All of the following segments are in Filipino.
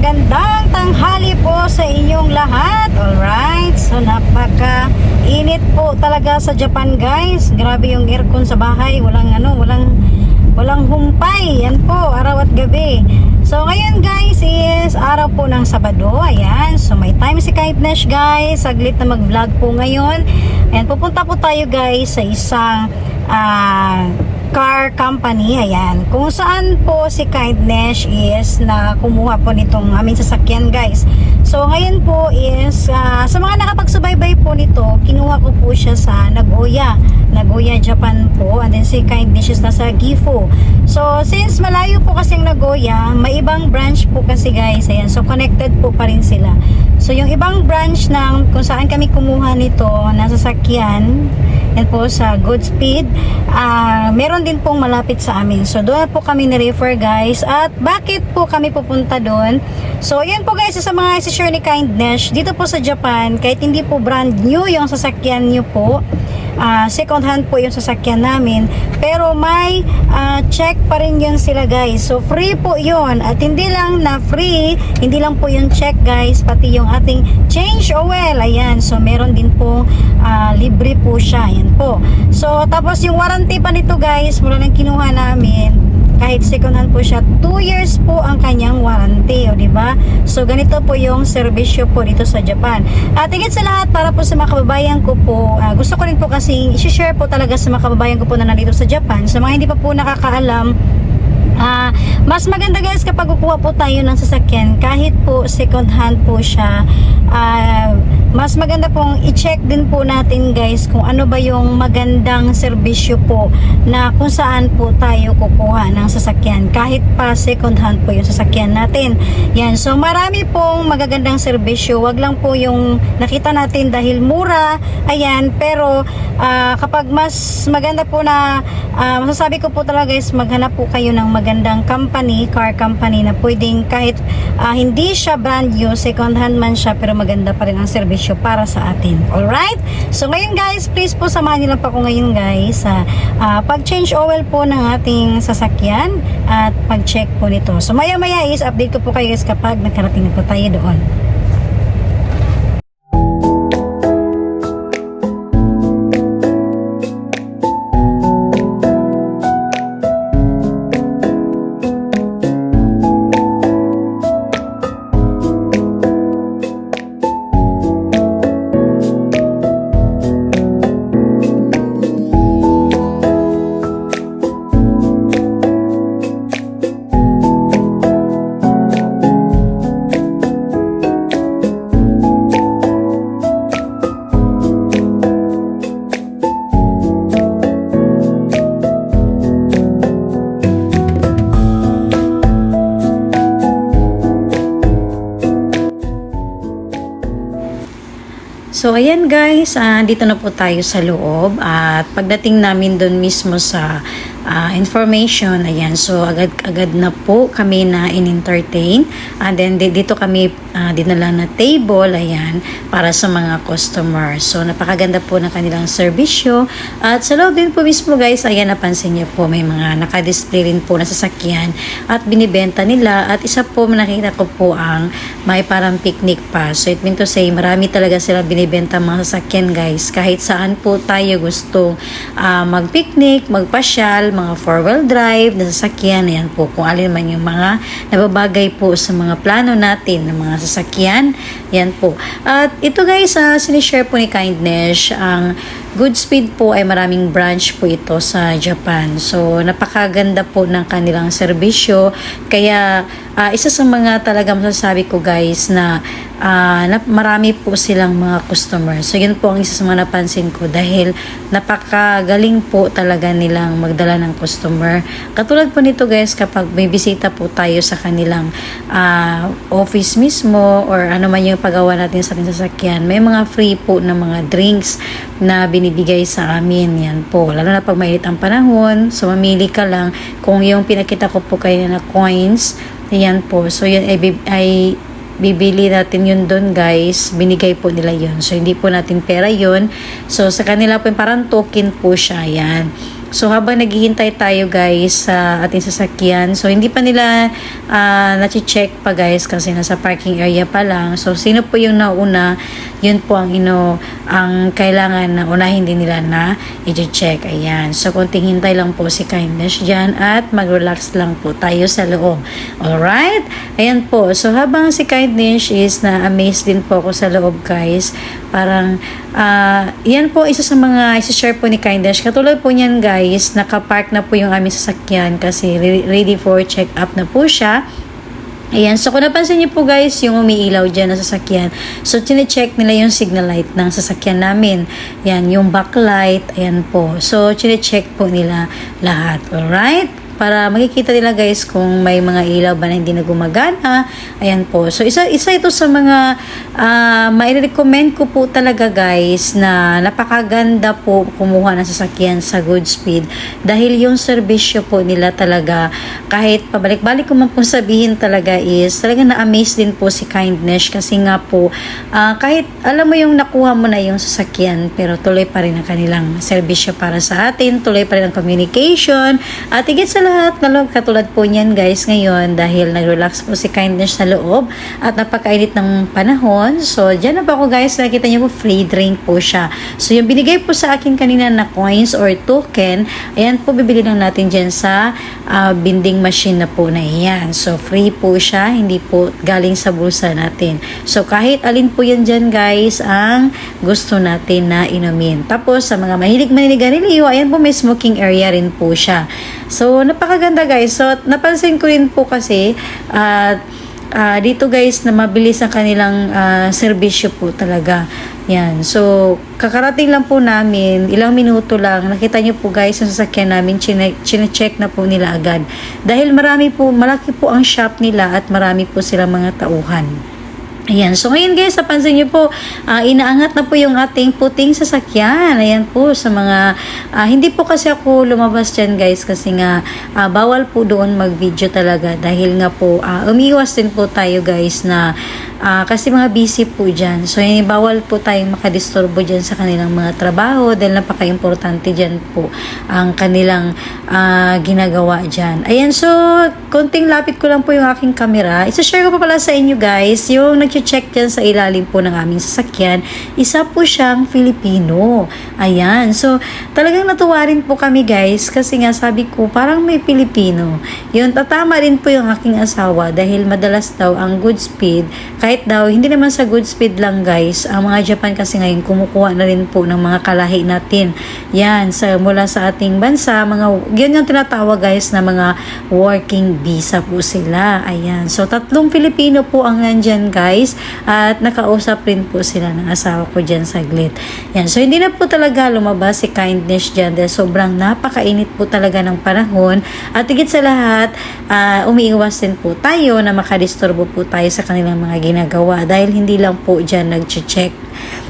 magandang tanghali po sa inyong lahat. Alright, so napaka-init po talaga sa Japan guys. Grabe yung aircon sa bahay, walang humpay. Yan po, araw at gabi. So ngayon guys is araw po ng Sabado. Ayan, so may time si Kindness guys. Saglit na mag-vlog po ngayon. Ayan, pupunta po tayo guys sa isang car company, ayan, kung saan po si Kindness is na kumuha po nitong aming sasakyan guys. So ngayon po is sa mga nakapagsubaybay po nito, kinuha ko po siya sa Nagoya, Japan po, and then si Kindness is nasa Gifu. So since malayo po kasing Nagoya, may ibang branch po kasi guys, ayan, so connected po pa rin sila. So yung ibang branch ng kung saan kami kumuha nito na sasakyan, yan po sa Goodspeed, meron din pong malapit sa amin. So doon po kami ni-refer guys. At bakit po kami pupunta doon? So yan po guys, sa mga isi-share ni Kindness, dito po sa Japan, kahit hindi po brand new yung sasakyan nyo po, second hand po yung sasakyan namin, pero may check pa rin yun sila guys. So free po yun, at hindi lang na free, hindi lang po yung check guys, pati yung ating change oil, ayan, so meron din po libre po siya, ayan po. So tapos yung warranty pa nito guys, mula nang kinuha namin, kahit second hand po siya, 2 years po ang kanyang warranty, o diba? So ganito po yung serbisyo po dito sa Japan. At higit sa lahat, para po sa mga kababayan ko po, gusto ko rin po kasi i-share po talaga sa mga kababayan ko po na nandito sa Japan. Sa mga hindi pa po nakakaalam, mas maganda guys kapag kukuha po tayo ng sasakyan, kahit po second hand po siya, mas maganda pong i-check din po natin guys kung ano ba yung magandang serbisyo po na kung saan po tayo kukuha ng sasakyan, kahit pa second hand po yung sasakyan natin. Yan, so marami pong magagandang serbisyo, wag lang po yung nakita natin dahil mura, ayan, pero kapag mas maganda po na masasabi ko po talaga guys, maghanap po kayo ng magandang company, car company na pwedeng kahit hindi siya brand new, second hand man siya, pero maganda pa rin ang serbisyo para sa atin. Alright? So ngayon guys, please po samahan niyo lang po ako ngayon guys sa pag-change oil po ng ating sasakyan at pag-check po nito. So maya-maya is update ko po kayo guys kapag nakarating na po tayo doon. So ayan guys, dito na po tayo sa loob, at pagdating namin doon mismo sa information, ayan, so agad na po kami na in-entertain, and then dito kami dinala na table, ayan, para sa mga customer. So napakaganda po ng kanilang serbisyo, at sa loob din po mismo guys, ayan, napansin niyo po may mga naka-display rin po na sasakyan at binibenta nila, at isa po nakita ko po ang may parang picnic pa. So it means to say, marami talaga sila binibenta mga sasakyan guys, kahit saan po tayo gusto mag-picnic, magpasyal, mga 4-wheel drive na sasakyan, ayan po, kung alin man yung mga nababagay po sa mga plano natin ng mga sasakyan, yan po. At ito guys, sinishare po ni Kindness, ang Goodspeed po ay maraming branch po ito sa Japan. So napakaganda po ng kanilang serbisyo, kaya isa sa mga talaga masasabi ko guys na marami po silang mga customers. So yun po ang isa sa mga napansin ko, dahil napakagaling po talaga nilang magdala ng customer. Katulad po nito guys, kapag may bisita po tayo sa kanilang office mismo, or ano man yung paggawa natin sa ating sasakyan, may mga free po na mga drinks na binibigay sa amin. Yan po, lalo na pag mainit ang panahon, so mamili ka lang kung yung pinakita ko po kayo na coins, yan po, so yun ay bibili natin yun doon guys, binigay po nila yun, so hindi po natin pera yun, so sa kanila po parang token po siya, yan. So habang naghihintay tayo guys sa ating sasakyan, so hindi pa nila na-check pa guys kasi nasa parking area pa lang. So sino po yung nauna, yun po ang ang kailangan na unahin din nila na i-check. Ayan. So konting hintay lang po si Kindness dyan at mag-relax lang po tayo sa loob. Alright? Ayan po. So habang si Kindness is na-amaze din po ako sa loob guys. Parang yan po isa sa mga isa-share po ni Kindness. Katulad po niyan guys, nakapark na po yung aming sasakyan kasi ready for check-up na po siya. Ayan, so kung napansin niyo po guys, yung umiilaw dyan na sasakyan. So, chine-check nila yung signal light ng sasakyan namin. Ayan, yung backlight, ayan po. So, chine-check po nila lahat. Alright? Para makikita nila guys kung may mga ilaw ba na hindi na gumagana. Ayan po. So, isa ito sa mga mai-recommend ko po talaga guys na napakaganda po kumuha ng sasakyan sa good speed. Dahil yung serbisyo po nila talaga, kahit pabalik-balik ko man po sabihin talaga is, talaga na-amaze din po si Kindness kasi nga po, kahit alam mo yung nakuha mo na yung sasakyan, pero tuloy pa rin ang kanilang serbisyo para sa atin, tuloy pa rin ang communication, at higit sa lahat na loob, katulad po niyan guys ngayon dahil nag-relax po si Kindness sa loob at napakainit ng panahon. So, dyan na po ako guys, nakita niyo po free drink po siya. So, yung binigay po sa akin kanina na coins or token, ayan po bibili lang natin dyan sa vending machine na po na iyan. So, free po siya, hindi po galing sa bulsa natin. So, kahit alin po yan dyan guys ang gusto natin na inumin. Tapos, sa mga mahilig maninigarilyo, ayan po may smoking area rin po siya. So, napakaganda guys. So, napansin ko rin po kasi dito guys na mabilis ang kanilang serbisyo po talaga. Yan. So, kakarating lang po namin, ilang minuto lang, nakita nyo po guys yung sasakyan namin, chine-check na po nila agad. Dahil malaki po ang shop nila at marami po silang mga tauhan. Ayan. So, ngayon guys, napansin nyo po, inaangat na po yung ating puting sasakyan. Ayan po, sa mga, hindi po kasi ako lumabas dyan guys, kasi nga, bawal po doon mag-video talaga. Dahil nga po, umiwas din po tayo guys na, kasi mga busy po dyan. So, bawal po tayong makadisturbo dyan sa kanilang mga trabaho, dahil napaka-importante dyan po ang kanilang ginagawa dyan. Ayan, so, konting lapit ko lang po yung aking camera. Isa-share ko pa pala sa inyo guys, yung check dyan sa ilalim po ng aming sasakyan, isa po siyang Filipino. Ayan. So, talagang natuwa rin po kami guys kasi nga sabi ko, parang may Pilipino. Yun, tatama rin po yung aking asawa dahil madalas daw ang good speed, kahit daw, hindi naman sa good speed lang guys, ang mga Japan kasi ngayon kumukuha na rin po ng mga kalahi natin. Yan, mula sa ating bansa, yun yung tinatawag guys na mga working visa po sila. Ayan. So, 3 Filipino po ang nandyan guys. At nakausap rin po sila ng asawa ko dyan saglit. Yan. So, hindi na po talaga lumabas si Kindness dyan dahil sobrang napakainit po talaga ng panahon. At higit sa lahat, umiiwas din po tayo na makadisturbo po tayo sa kanilang mga ginagawa dahil hindi lang po dyan nag-check.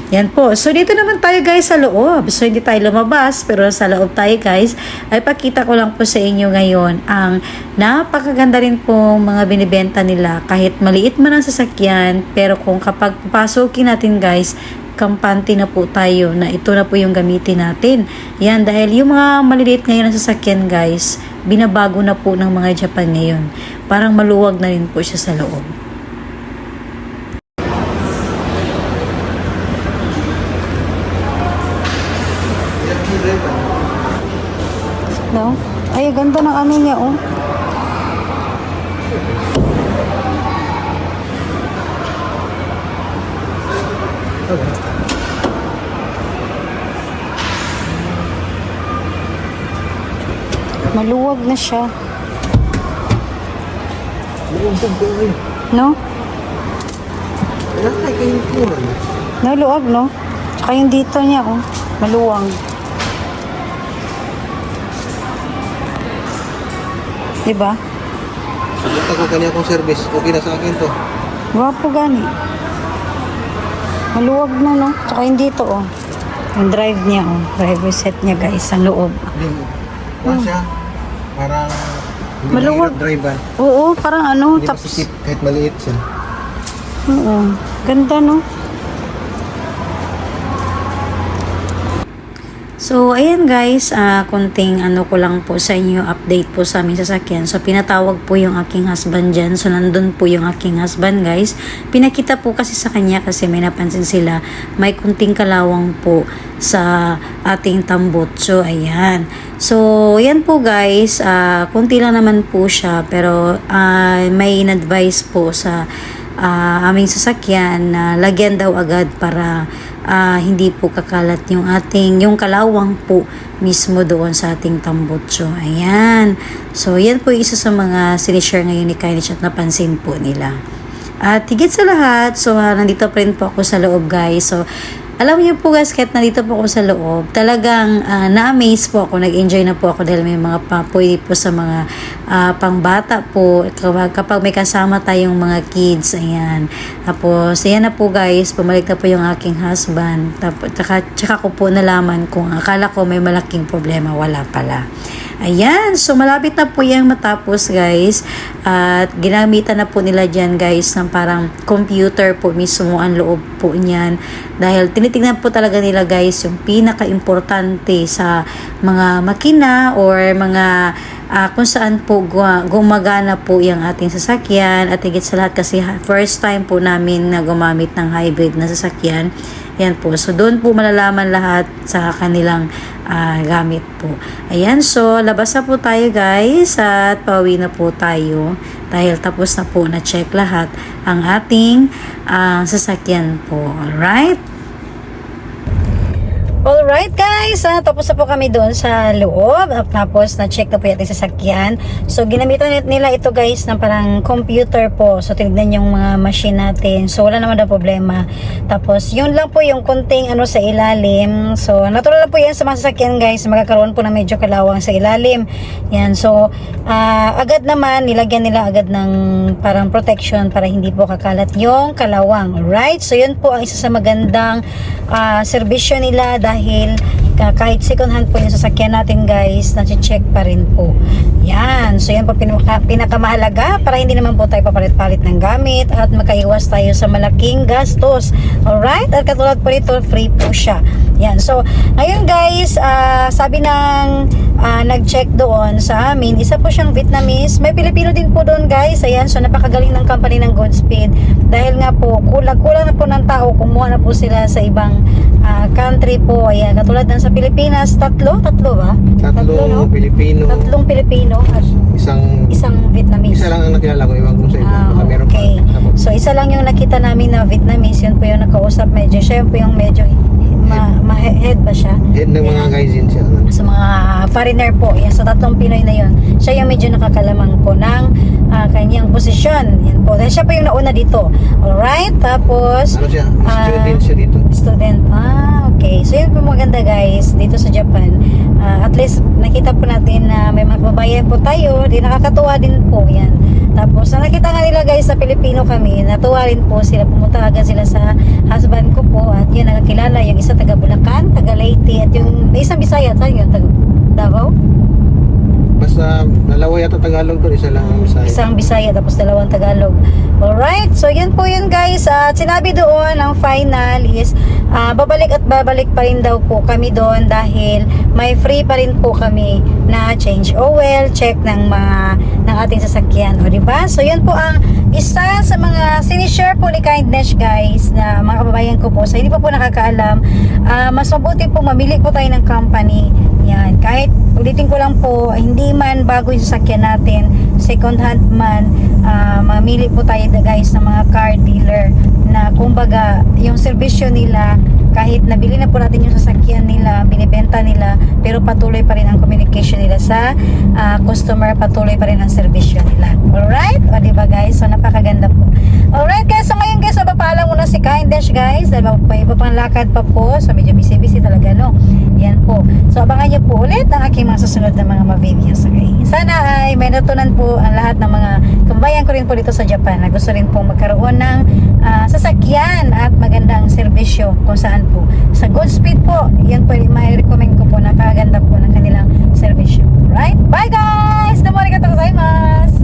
Yan po. So, dito naman tayo guys sa loob. So, hindi tayo lumabas, pero sa loob tayo guys, ay pakita ko lang po sa inyo ngayon ang napakaganda rin po mga binibenta nila. Kahit maliit man ang sasakyan, pero kung kapag papasukin natin guys, kampante na po tayo na ito na po yung gamitin natin. Yan, dahil yung mga maliliit ngayon na sasakyan guys, binabago na po ng mga Japan ngayon. Parang maluwag na rin po siya sa loob. No? Ay, ganda ng ano niya, oh. Maluwag na siya. No? No, luwag, no? Tsaka yung dito niya, oh. Maluwang. Diba? Sagot ako kanya akong service. Okay na sa akin to. Gwapo gani. Maluwag na, no? Tsaka yung dito, oh. Yung drive niya, oh. Driver set niya, guys, sa loob. Siya, parang hindi maluwag. Driver. Oo, parang ano. Hindi masisip kahit maliit siya. Oo. Ganda, no? So, ayan guys, konting ano ko lang po sa inyo, update po sa aming sasakyan. So, pinatawag po yung aking husband dyan. So, nandun po yung aking husband guys. Pinakita po kasi sa kanya kasi may napansin sila, may kunting kalawang po sa ating tambot. So, ayan. So, yan po guys, kunti lang naman po siya, pero may in-advise po sa aming sasakyan na lagyan daw agad para hindi po kakalat yung kalawang po mismo doon sa ating tambutso. Ayan. So, yan po yung isa sa mga sinishare ngayon ni Kylie at napansin po nila. At higit sa lahat, so nandito pa rin po ako sa loob guys. So, alam niyo po guys, kahit nandito po ako sa loob, talagang na-amaze po ako, nag-enjoy na po ako dahil may mga pwede po sa mga pangbata po, kapag may kasama tayong mga kids, ayan. Tapos, ayan na po guys, pumalik na po yung aking husband. Tapos, tsaka ko po nalaman kung akala ko may malaking problema, wala pala. Ayan, so malapit na po yung matapos guys. At ginamitan na po nila dyan guys ng parang computer po mismo ang loob po niyan. Dahil tinitingnan po talaga nila guys yung pinaka-importante sa mga makina or mga kung saan po gumagana po yung ating sasakyan. At higit sa lahat kasi first time po namin na gumamit ng hybrid na sasakyan. Yan po. So, doon po malalaman lahat sa kanilang gamit po. Ayan. So, labas na po tayo guys at pauwi na po tayo dahil tapos na po na-check lahat ang ating sasakyan po. Alright? Alright guys, tapos na po kami doon sa loob. Tapos na-check na po yung ating sasakyan. So ginamitan nila ito guys ng parang computer po. So tinignan yung mga machine natin. So wala naman daw problema. Tapos yun lang po yung konting ano sa ilalim. So natural lang po yan sa mga sasakyan guys. Magkakaroon po na medyo kalawang sa ilalim. Yan. So agad naman nilagyan nila agad ng parang protection para hindi po kakalat yung kalawang. Alright? So yun po ang isa sa magandang serbisyo nila dahil kahit second hand po yung sasakyan natin guys, nasi-check pa rin po. Yan. So yan po pinakamahalaga para hindi naman po tayo papalit-palit ng gamit at makaiwas tayo sa malaking gastos. Alright? At katulad po nito, free po siya. Yan. So ngayon guys, sabi ng nag-check doon sa amin, isa po siyang Vietnamese. May Pilipino din po doon guys. Ayan. So napakagaling ng company ng Goodspeed. Dahil nga po, kulang na po ng tao. Kumuha na po sila sa ibang country po. Ayan. Katulad ng sa Pilipinas, tatlo ba? Tatlong no? Pilipino. Tatlong Pilipino at isang Vietnamese. Isa lang ang nakilala ko, iwan ko sa iba. Baka meron okay. pa. So isa lang yung nakita namin na Vietnamese, yun po yung nakausap medyo. Siya po yung medyo head ba siya? Head ng mga guys din siya. Sa mga foreigner po. Yan, sa tatlong Pinoy na yun. Siya yung medyo nakakalamang po ng kanyang posisyon. Yan po. Dahil siya po yung nauna dito. Alright? Tapos Ano siya? Student siya dito. Student. Okay. So yun po maganda guys dito sa Japan. At least nakita po natin na may mga babayan po tayo. Di nakakatuwa din po yan. Tapos nakita nga nila guys sa Pilipino kami. Natuwa rin po sila. Pumunta agad sila sa husband ko po. At yun nakakilala. Yung isa taga Bulacan, taga Leyte. At yung isang Bisaya. Saan yun? Taga Davao? Basta dalawa yata Tagalog doon, isa lang ang Bisaya. Isang Bisaya tapos dalawang Tagalog. Alright, so yan po yun guys. At sinabi doon, ang final is babalik at babalik pa rin daw po kami doon dahil may free pa rin po kami na change oil, check ng ating sasakyan. O diba? So yan po ang isa sa mga sinishare po ni Kindness guys na mga kababayan ko po. So hindi pa po nakakaalam, mas mabuti po mamili po tayo ng company. Yan, kahit ulitin ko lang po, hindi man bago yung sasakyan natin, second hand man, mamili po tayo guys ng mga car dealer na kumbaga yung serbisyo nila, kahit nabili na po natin yung sasakyan nila, binibenta nila, pero patuloy pa rin ang communication nila sa customer, patuloy pa rin ang serbisyo nila. Alright? O diba guys? So napakaganda po. Alright guys, so ngayon guys, mapapaalam muna si Kindness guys, dahil iba pang lakad pa po, so medyo busy talaga no. Yan po. So abangan niyo po ulit ang aking mga susunod na mga videos. Okay? Sana ay may natutunan po ang lahat ng mga kababayan ko rin po dito sa Japan na gusto rin po magkaroon ng sasakyan at magandang serbisyo kung saan po. Sa Goodspeed po, yan po may recommend ko po, napakaganda po ng kanilang serbisyo. Right? Bye guys! Namori ka to gozaimasu!